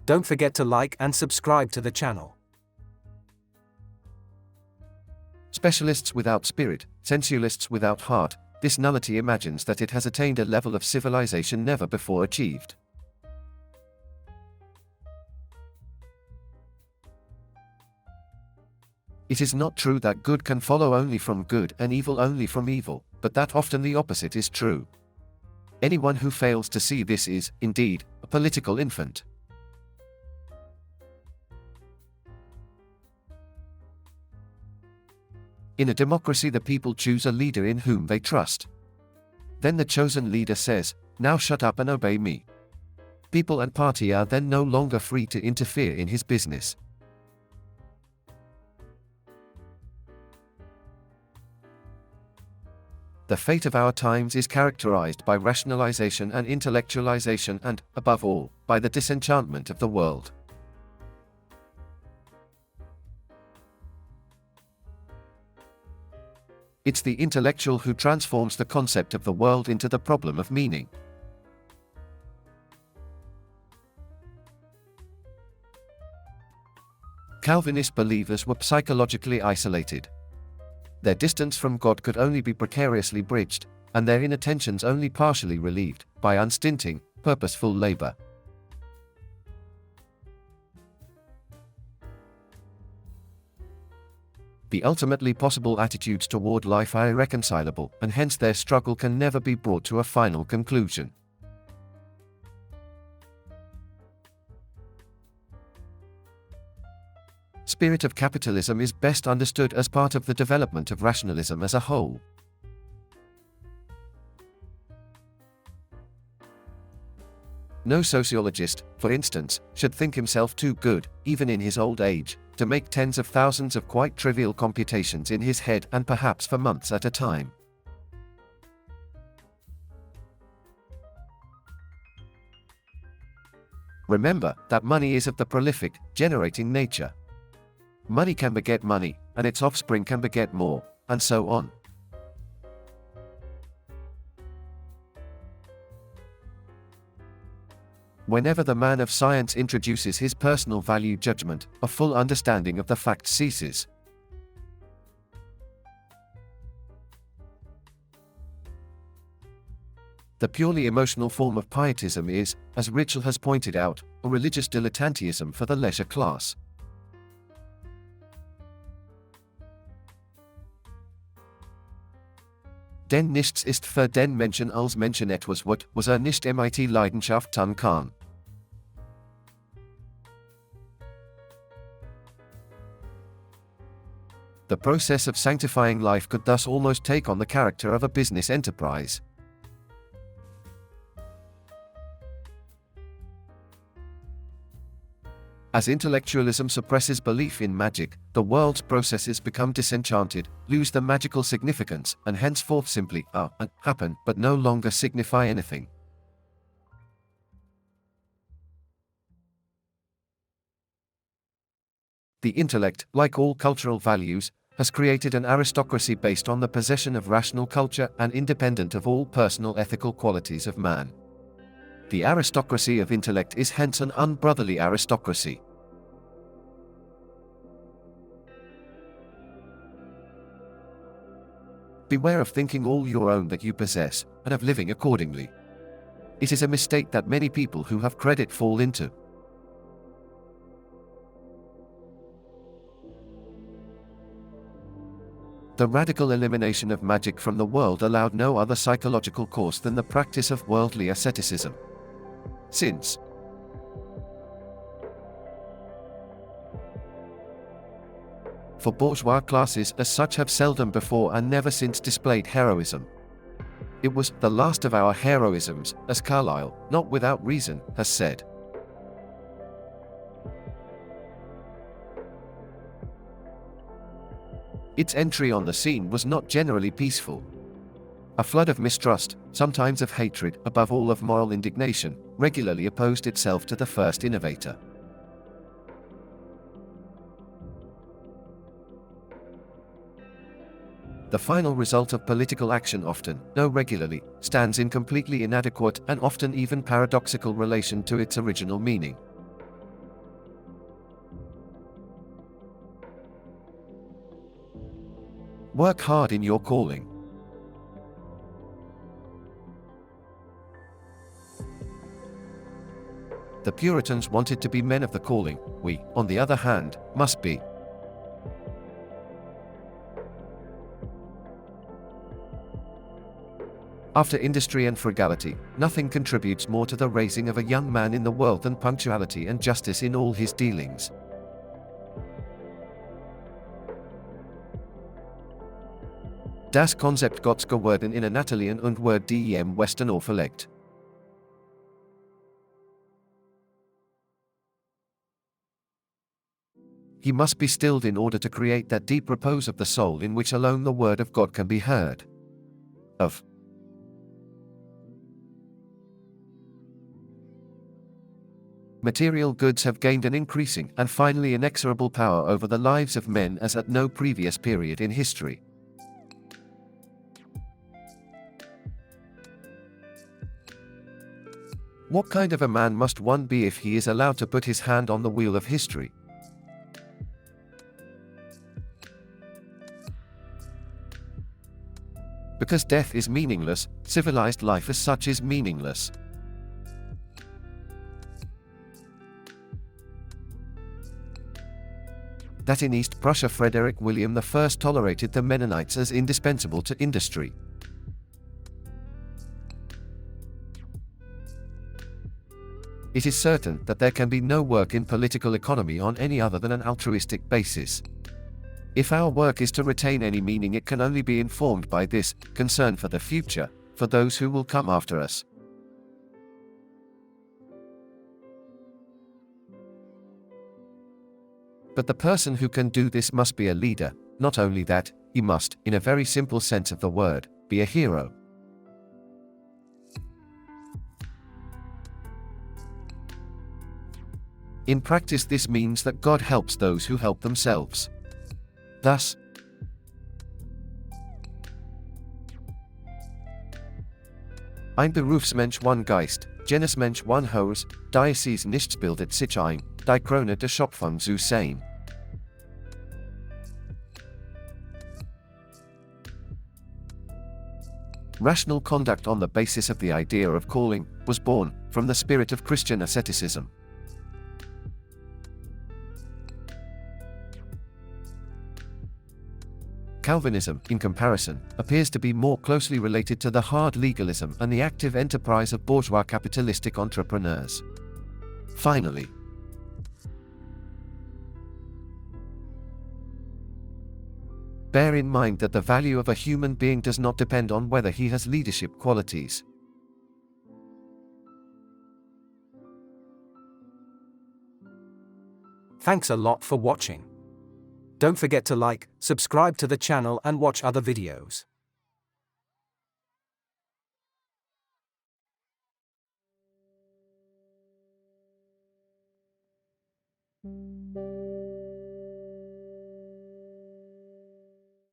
Don't forget to like and subscribe to the channel. Specialists without spirit, sensualists without heart, this nullity imagines that it has attained a level of civilization never before achieved. It is not true that good can follow only from good and evil only from evil, but that often the opposite is true. Anyone who fails to see this is, indeed, a political infant. In a democracy, the people choose a leader in whom they trust. Then the chosen leader says, "Now shut up and obey me." People and party are then no longer free to interfere in his business. The fate of our times is characterized by rationalization and intellectualization and, above all, by the disenchantment of the world. It's the intellectual who transforms the concept of the world into the problem of meaning. Calvinist believers were psychologically isolated. Their distance from God could only be precariously bridged, and their inattentions only partially relieved, by unstinting, purposeful labor. The ultimately possible attitudes toward life are irreconcilable, and hence their struggle can never be brought to a final conclusion. Spirit of capitalism is best understood as part of the development of rationalism as a whole. No sociologist, for instance, should think himself too good, even in his old age, to make tens of thousands of quite trivial computations in his head and perhaps for months at a time. Remember that money is of the prolific, generating nature. Money can beget money, and its offspring can beget more, and so on. Whenever the man of science introduces his personal value judgment, a full understanding of the facts ceases. The purely emotional form of pietism is, as Ritschl has pointed out, a religious dilettantism for the leisure class. Denn nichts ist für den Menschen als Menschen etwas wert, was nicht mit Leidenschaft tun kann. The process of sanctifying life could thus almost take on the character of a business enterprise. As intellectualism suppresses belief in magic, the world's processes become disenchanted, lose the magical significance, and henceforth simply are and happen, but no longer signify anything. The intellect, like all cultural values, has created an aristocracy based on the possession of rational culture and independent of all personal ethical qualities of man. The aristocracy of intellect is hence an unbrotherly aristocracy. Beware of thinking all your own that you possess, and of living accordingly. It is a mistake that many people who have credit fall into. The radical elimination of magic from the world allowed no other psychological course than the practice of worldly asceticism. Since for bourgeois classes as such have seldom before and never since displayed heroism. It was the last of our heroisms, as Carlyle, not without reason, has said. Its entry on the scene was not generally peaceful. A flood of mistrust, sometimes of hatred, above all of moral indignation, regularly opposed itself to the first innovator. The final result of political action often, though regularly, stands in completely inadequate and often even paradoxical relation to its original meaning. Work hard in your calling. The Puritans wanted to be men of the calling. We, on the other hand, must be. After industry and frugality, nothing contributes more to the raising of a young man in the world than punctuality and justice in all his dealings. Das Konzept Gottes geworden in Anatolien und wird dem Westen auferlegt. He must be stilled in order to create that deep repose of the soul in which alone the word of God can be heard. Of material goods have gained an increasing and finally inexorable power over the lives of men as at no previous period in history. What kind of a man must one be if he is allowed to put his hand on the wheel of history? Because death is meaningless, civilized life as such is meaningless. That in East Prussia Frederick William I tolerated the Mennonites as indispensable to industry. It is certain that there can be no work in political economy on any other than an altruistic basis. If our work is to retain any meaning, it can only be informed by this concern for the future, for those who will come after us. But the person who can do this must be a leader. Not only that, he must, in a very simple sense of the word, be a hero. In practice, this means that God helps those who help themselves. Thus, ein Berufsmensch one Geist, jenes Mensch one Hose, Diocese nichts bildet sich ein, die Krone der Schöpfung zu sein. Rational conduct on the basis of the idea of calling was born from the spirit of Christian asceticism. Calvinism, in comparison, appears to be more closely related to the hard legalism and the active enterprise of bourgeois capitalistic entrepreneurs. Finally, bear in mind that the value of a human being does not depend on whether he has leadership qualities. Thanks a lot for watching. Don't forget to like, subscribe to the channel and watch other videos.